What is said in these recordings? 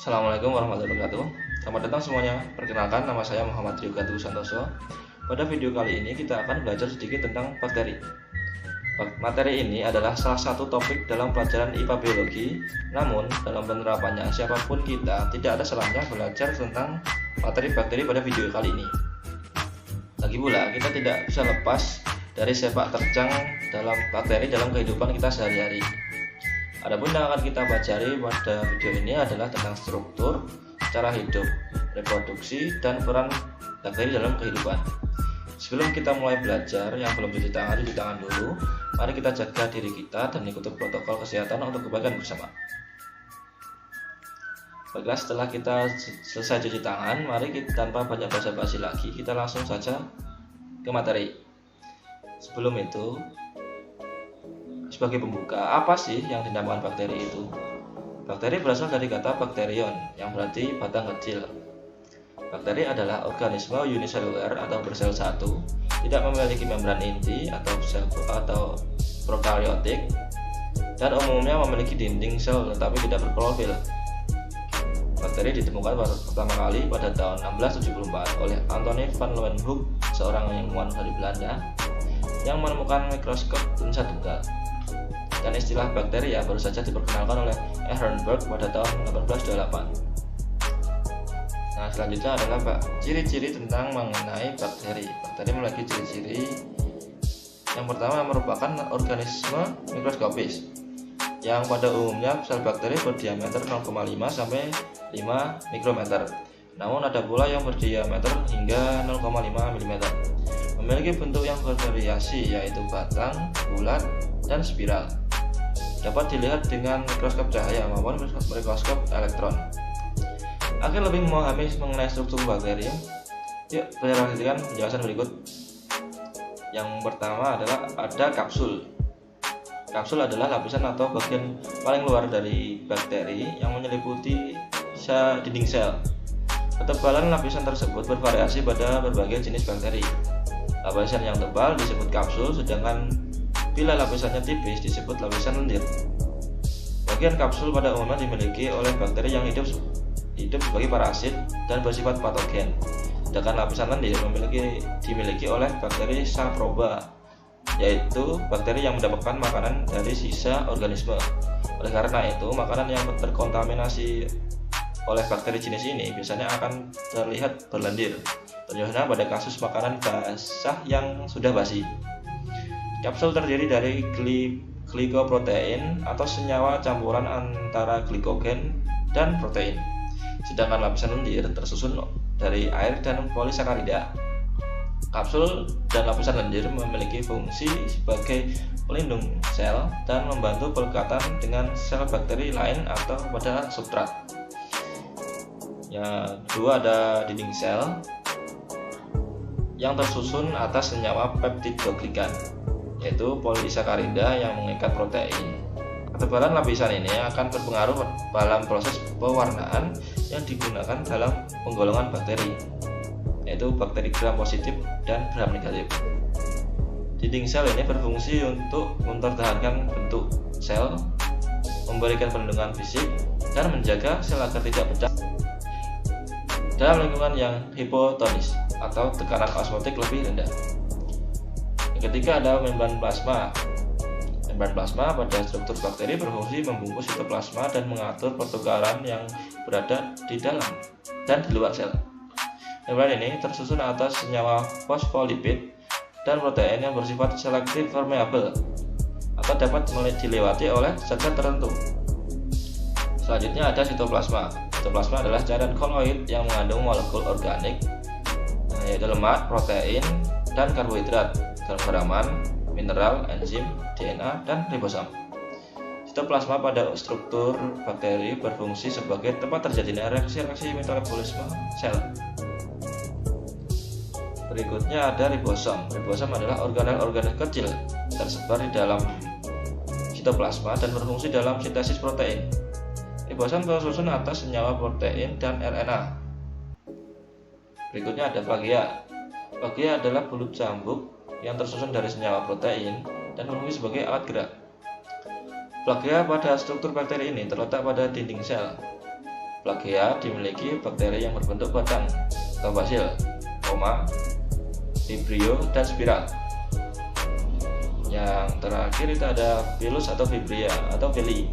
Assalamualaikum warahmatullahi wabarakatuh. Selamat datang semuanya. Perkenalkan, nama saya Muhammad Rio Gatuh Santoso. Pada video kali ini kita akan belajar sedikit tentang bakteri. Materi ini adalah salah satu topik dalam pelajaran IPA Biologi. Namun dalam penerapannya siapapun kita tidak ada salahnya belajar tentang materi bakteri pada video kali ini. Lagi pula kita tidak bisa lepas dari sepak terjang dalam bakteri dalam kehidupan kita sehari-hari. Adapun yang akan kita pelajari pada video ini adalah tentang struktur, cara hidup, reproduksi, dan peran bakteri dalam kehidupan. Sebelum kita mulai belajar, yang belum cuci tangan dulu. Mari kita jaga diri kita dan ikuti protokol kesehatan untuk kebaikan bersama. Baiklah, setelah kita selesai cuci tangan, mari kita tanpa banyak basa-basi lagi, kita langsung saja ke materi. Sebelum itu, sebagai pembuka, apa sih yang dinamakan bakteri itu? Bakteri berasal dari kata bakterion, yang berarti batang kecil. Bakteri adalah organisme uniseluler atau bersel satu, tidak memiliki membran inti atau prokaryotik, dan umumnya memiliki dinding sel tetapi tidak berklorofil. Bakteri ditemukan pertama kali pada tahun 1674 oleh Anthony van Leeuwenhoek, seorang ilmuwan dari Belanda, yang menemukan mikroskop lensa tunggal. Dan istilah bakteri baru saja diperkenalkan oleh Ehrenberg pada tahun 1828. Nah, selanjutnya adalah ciri-ciri tentang mengenai bakteri. Bakteri memiliki ciri-ciri. Yang pertama merupakan organisme mikroskopis, yang pada umumnya sel bakteri berdiameter 0,5 sampai 5 mikrometer. Namun ada pula yang berdiameter hingga 0,5 mm. Memiliki bentuk yang bervariasi, yaitu batang, bulat, dan spiral. Dapat dilihat dengan mikroskop cahaya maupun mikroskop elektron. Agar lebih memahami mengenai struktur bakteri, yuk saya perhatikan penjelasan berikut. Yang pertama adalah ada kapsul. Kapsul adalah lapisan atau bagian paling luar dari bakteri yang menyelimuti dinding sel. Ketebalan lapisan tersebut bervariasi pada berbagai jenis bakteri. Lapisan yang tebal disebut kapsul, sedangkan bila lapisannya tipis disebut lapisan lendir. Bagian kapsul pada umumnya dimiliki oleh bakteri yang hidup sebagai parasit dan bersifat patogen. Sedangkan lapisan lendir dimiliki oleh bakteri saproba, yaitu bakteri yang mendapatkan makanan dari sisa organisme. Oleh karena itu, makanan yang terkontaminasi oleh bakteri jenis ini biasanya akan terlihat berlendir. Contohnya pada kasus makanan basah yang sudah basi. Kapsul terdiri dari glikoprotein atau senyawa campuran antara glikogen dan protein. Sedangkan lapisan lendir tersusun dari air dan polisakarida. Kapsul dan lapisan lendir memiliki fungsi sebagai pelindung sel dan membantu pelekatan dengan sel bakteri lain atau pada substrat. Yang kedua ada dinding sel yang tersusun atas senyawa peptidoglikan, yaitu polisakarida yang mengikat protein. Ketebalan lapisan ini akan berpengaruh dalam proses pewarnaan yang digunakan dalam penggolongan bakteri, yaitu bakteri gram positif dan gram negatif. Dinding sel ini berfungsi untuk mempertahankan bentuk sel, memberikan perlindungan fisik, dan menjaga sel agar tidak pecah dalam lingkungan yang hipotonis atau tekanan osmotik lebih rendah. Yang ketiga ada membran plasma. Membran plasma pada struktur bakteri berfungsi membungkus sitoplasma dan mengatur pertukaran yang berada di dalam dan di luar sel. Membran ini tersusun atas senyawa fosfolipid dan protein yang bersifat selektif permeabel atau dapat dilewati oleh zat-zat tertentu. Selanjutnya ada sitoplasma. Sitoplasma adalah cairan koloid yang mengandung molekul organik, yaitu lemak, protein, dan karbohidrat, geraman, mineral, enzim, DNA, dan ribosom. Sitoplasma pada struktur bakteri berfungsi sebagai tempat terjadinya reaksi-reaksi metabolisme sel. Berikutnya ada ribosom. Ribosom adalah organel-organel kecil tersebar di dalam sitoplasma dan berfungsi dalam sintesis protein. Ribosom tersusun atas senyawa protein dan RNA. Berikutnya ada fagia. Fagia adalah bulut cambuk yang tersusun dari senyawa protein dan berfungsi sebagai alat gerak. Fagia pada struktur bakteri ini terletak pada dinding sel. Flagea dimiliki bakteri yang berbentuk batang atau basil, vibrio dan spiral. Yang terakhir itu ada pilus atau vibria atau villi.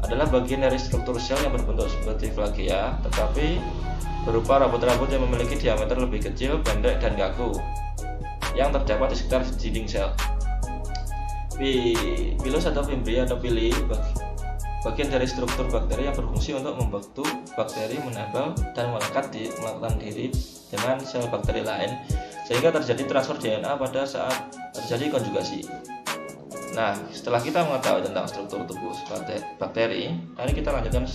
Adalah bagian dari struktur sel yang berbentuk seperti flagea, tetapi berupa rambut-rambut yang memiliki diameter lebih kecil, pendek, dan kaku yang terdapat di sekitar dinding sel. Pilus atau vibria atau villi bagian dari struktur bakteri yang berfungsi untuk membantu bakteri menempel dan melekat melakukan diri dengan sel bakteri lain sehingga terjadi transfer DNA pada saat terjadi konjugasi. Nah, setelah kita mengetahui tentang struktur tubuh bakteri, mari kita lanjutkan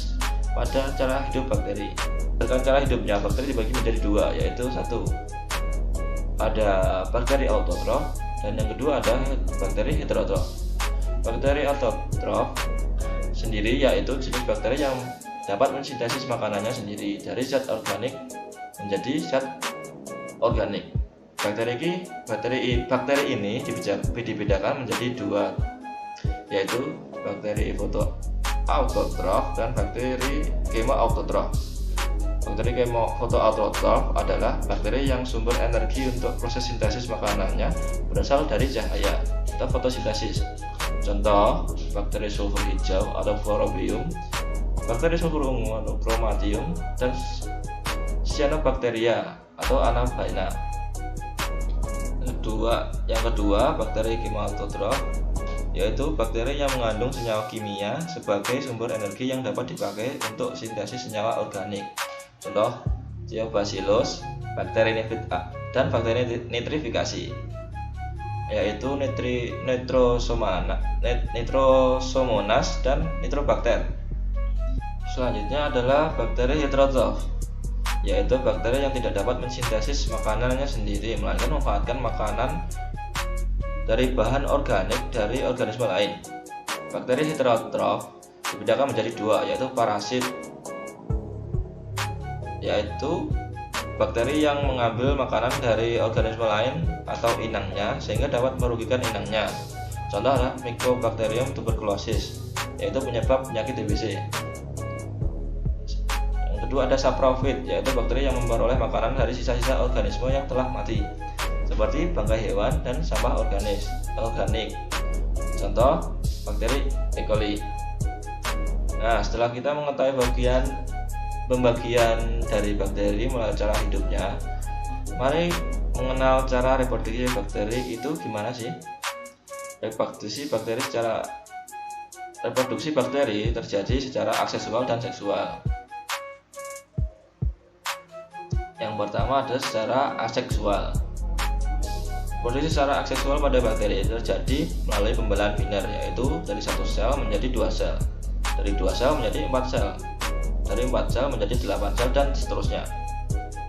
pada cara hidup bakteri. Dengan cara hidupnya, bakteri dibagi menjadi dua, yaitu satu, ada bakteri autotrof, dan yang kedua ada bakteri heterotrof. Bakteri autotrof sendiri yaitu jenis bakteri yang dapat mensintesis makanannya sendiri dari zat organik menjadi zat organik. Bakteri ini dibedakan menjadi dua, yaitu bakteri fotoautotrof dan bakteri kemoautotrof. Bakteri kemoautotrof adalah bakteri yang sumber energi untuk proses sintesis makanannya berasal dari cahaya atau fotosintesis. Contoh, bakteri sulfur hijau atau fluorobium, bakteri sulfur ungu atau chromatium, dan cyanobacteria atau anabaina. Yang kedua, bakteri kemoautotrof yaitu bakteri yang mengandung senyawa kimia sebagai sumber energi yang dapat dipakai untuk sintesis senyawa organik. Contoh, Thiobacillus, bakteri dan bakteri nitrifikasi, yaitu Nitrosomonas dan Nitrobacter. Selanjutnya adalah bakteri heterotrof, yaitu bakteri yang tidak dapat mensintesis makanannya sendiri, melainkan memanfaatkan makanan dari bahan organik dari organisme lain. Bakteri heterotrof dibedakan menjadi dua, yaitu parasit, yaitu bakteri yang mengambil makanan dari organisme lain atau inangnya sehingga dapat merugikan inangnya. Contoh adalah Mycobacterium tuberculosis, yaitu penyebab penyakit TBC. Kedua ada saprofit, yaitu bakteri yang memperoleh makanan dari sisa-sisa organisme yang telah mati, seperti bangkai hewan dan sampah organik. Contoh, bakteri E. coli. Nah, setelah kita mengetahui pembagian dari bakteri melalui cara hidupnya, mari mengenal cara reproduksi bakteri itu gimana sih? Reproduksi bakteri terjadi secara aseksual dan seksual. Yang pertama adalah secara aseksual. Reproduksi secara aseksual pada bakteri terjadi melalui pembelahan biner, yaitu dari satu sel menjadi dua sel, dari dua sel menjadi 4 sel, dari 4 sel menjadi 8 sel, dan seterusnya.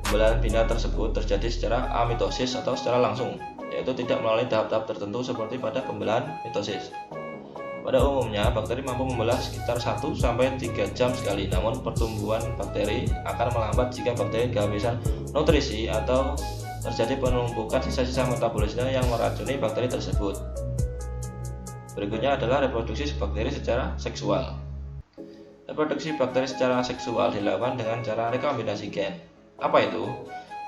Pembelahan biner tersebut terjadi secara amitosis atau secara langsung, yaitu tidak melalui tahap-tahap tertentu seperti pada pembelahan mitosis. Pada umumnya, bakteri mampu membelah sekitar 1-3 jam sekali, namun pertumbuhan bakteri akan melambat jika bakteri kehabisan nutrisi atau terjadi penumpukan sisa-sisa metabolisme yang meracuni bakteri tersebut. Berikutnya adalah reproduksi bakteri secara seksual. Reproduksi bakteri secara seksual dilakukan dengan cara rekombinasi gen. Apa itu?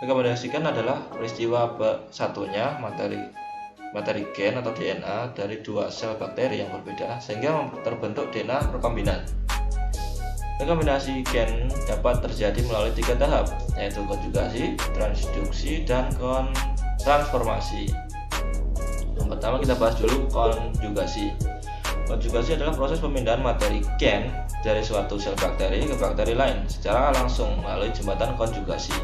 Rekombinasi gen adalah peristiwa bersatunya materi gen atau DNA dari dua sel bakteri yang berbeda sehingga terbentuk DNA rekombinan. Rekombinasi gen dapat terjadi melalui 3 tahap, yaitu konjugasi, transduksi, dan transformasi. Yang pertama kita bahas dulu konjugasi. Konjugasi adalah proses pemindahan materi gen dari suatu sel bakteri ke bakteri lain secara langsung melalui jembatan konjugasi.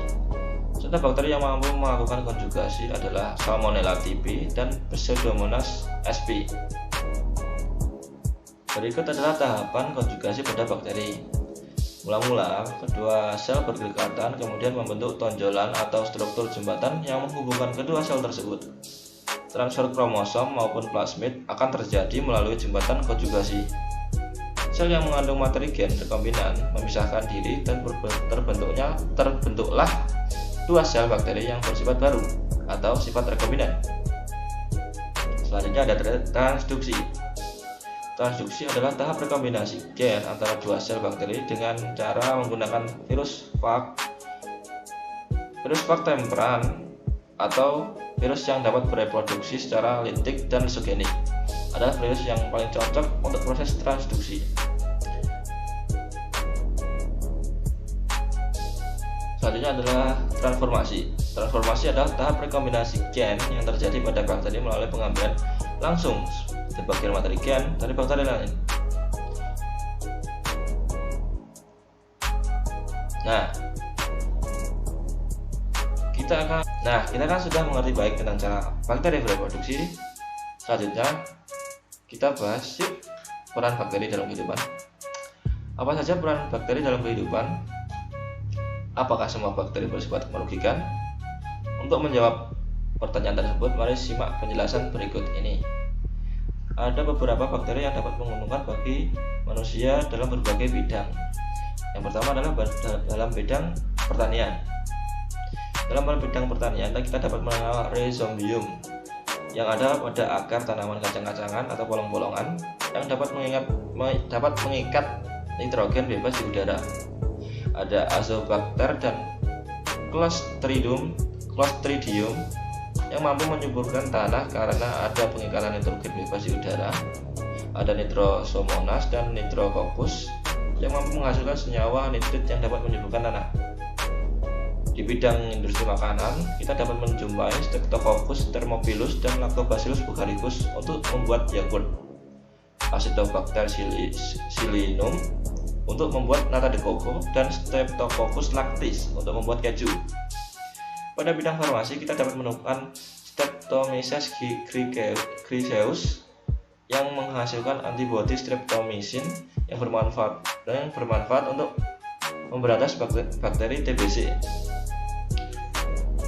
Contoh bakteri yang mampu melakukan konjugasi adalah Salmonella typhi dan Pseudomonas sp. Berikut adalah tahapan konjugasi pada bakteri. Mula-mula, kedua sel berdekatan kemudian membentuk tonjolan atau struktur jembatan yang menghubungkan kedua sel tersebut. Transfer kromosom maupun plasmid akan terjadi melalui jembatan konjugasi. Sel yang mengandung materi gen rekombinan memisahkan diri dan terbentuklah dua sel bakteri yang bersifat baru atau sifat rekombinan. Selanjutnya ada transduksi. transduksi adalah tahap rekombinasi gen antara dua sel bakteri dengan cara menggunakan virus Vec temperan atau virus yang dapat bereproduksi secara litik dan lisogenik. Adalah virus yang paling cocok untuk proses transduksi. Selanjutnya adalah transformasi. Transformasi adalah tahap rekombinasi gen yang terjadi pada bakteri melalui pengambilan langsung sebagian materi gen dari bakteri lain. Nah, kita kan sudah mengerti baik tentang cara bakteri bereproduksi. Selanjutnya kita bahas peran bakteri dalam kehidupan. Apa saja peran bakteri dalam kehidupan? Apakah semua bakteri bersifat merugikan? Untuk menjawab pertanyaan tersebut, mari simak penjelasan berikut ini. Ada beberapa bakteri yang dapat menguntungkan bagi manusia dalam berbagai bidang. Yang pertama adalah dalam bidang pertanian. Dalam bidang pertanian, kita dapat mengenal Rhizombium yang ada pada akar tanaman kacang-kacangan atau bolong-bolongan yang dapat mengikat nitrogen bebas di udara. Ada Azobacter dan Clostridium yang mampu menyuburkan tanah karena ada pengikatan nitrogen bebas di udara. Ada Nitrosomonas dan Nitrococcus yang mampu menghasilkan senyawa nitrit yang dapat menyuburkan tanah. Di bidang industri makanan, kita dapat menjumpai Streptococcus thermophilus dan Lactobacillus bulgaricus untuk membuat yogurt, Acetobacter sillinum untuk membuat nata de coco, dan Streptococcus lactis untuk membuat keju. Pada bidang farmasi, kita dapat menemukan Streptomyces griseus yang menghasilkan antibodi streptomycin yang bermanfaat untuk memberantas bakteri TBC.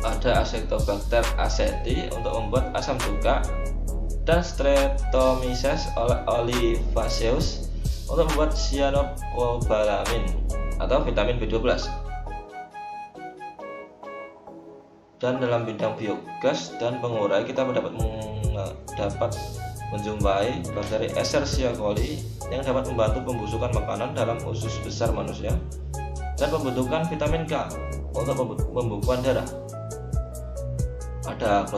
Ada Acetobacter aceti untuk membuat asam cuka dan Streptomyces olivaceus untuk membuat cyanocobalamin atau vitamin B12. Dan dalam bidang biogas dan pengurai, kita dapat menjumpai bakteri Escherichia coli yang dapat membantu pembusukan makanan dalam usus besar manusia dan pembentukan vitamin K untuk pembukuan darah. Ada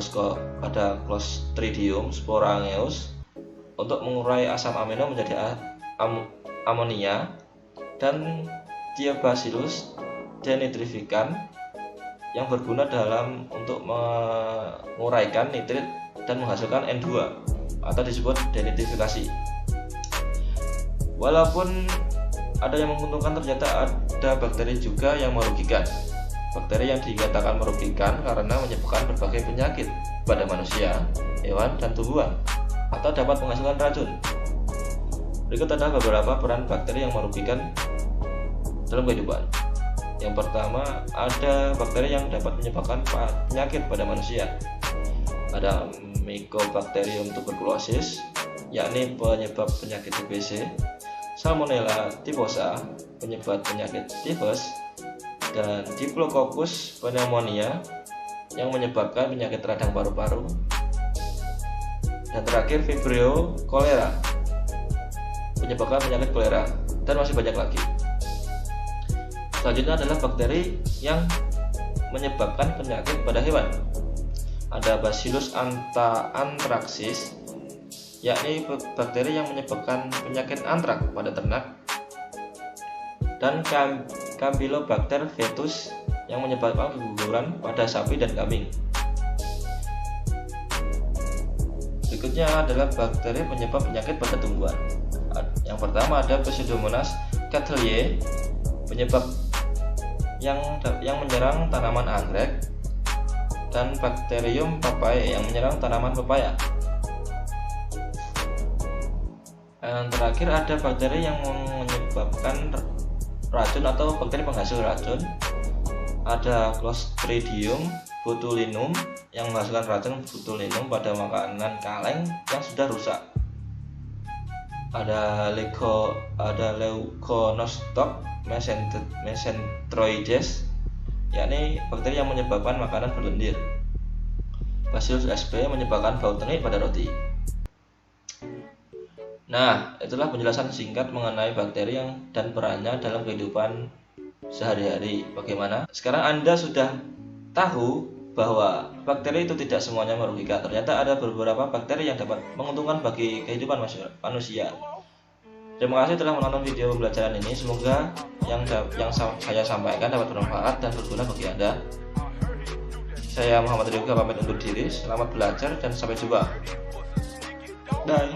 Clostridium sporangeus untuk mengurai asam amino menjadi amonia, dan Thiobacillus denitrificans yang berguna untuk menguraikan nitrit dan menghasilkan N2 atau disebut denitrifikasi. Walaupun ada yang menguntungkan, ternyata ada bakteri juga yang merugikan. Bakteri yang dikatakan merugikan karena menyebabkan berbagai penyakit pada manusia, hewan, dan tumbuhan, atau dapat menghasilkan racun. Berikut adalah beberapa peran bakteri yang merugikan dalam kehidupan. Yang pertama, ada bakteri yang dapat menyebabkan penyakit pada manusia. Ada Mycobacterium tuberculosis, yakni penyebab penyakit TBC, Salmonella typhosa, penyebab penyakit tifus, dan Diplococcus pneumonia yang menyebabkan penyakit radang paru-paru, dan terakhir Vibrio cholera, menyebabkan penyakit kolera, dan masih banyak lagi. Selanjutnya adalah bakteri yang menyebabkan penyakit pada hewan. Ada Bacillus anthracis, yakni bakteri yang menyebabkan penyakit antrak pada ternak, dan Campylobacter fetus yang menyebabkan keguguran pada sapi dan kambing. Berikutnya adalah bakteri penyebab penyakit pada tumbuhan. Yang pertama ada Pseudomonas cattleya, penyebab yang menyerang tanaman anggrek, dan Bacterium papae yang menyerang tanaman pepaya. Yang terakhir ada bakteri yang menyebabkan racun atau bakteri penghasil racun. Ada Clostridium botulinum yang menghasilkan racun botulinum pada makanan kaleng yang sudah rusak. Ada Leuconostoc mesenteroides, yakni bakteri yang menyebabkan makanan berlendir. Bacillus sp menyebabkan bau tengik pada roti. Nah, itulah penjelasan singkat mengenai bakteri dan perannya dalam kehidupan sehari-hari. Bagaimana? Sekarang Anda sudah tahu bahwa bakteri itu tidak semuanya merugikan. Ternyata ada beberapa bakteri yang dapat menguntungkan bagi kehidupan manusia. Terima kasih telah menonton video pembelajaran ini. Semoga yang saya sampaikan dapat bermanfaat dan berguna bagi Anda. Saya Muhammad Ryoga pamit undur diri. Selamat belajar dan sampai jumpa. Bye.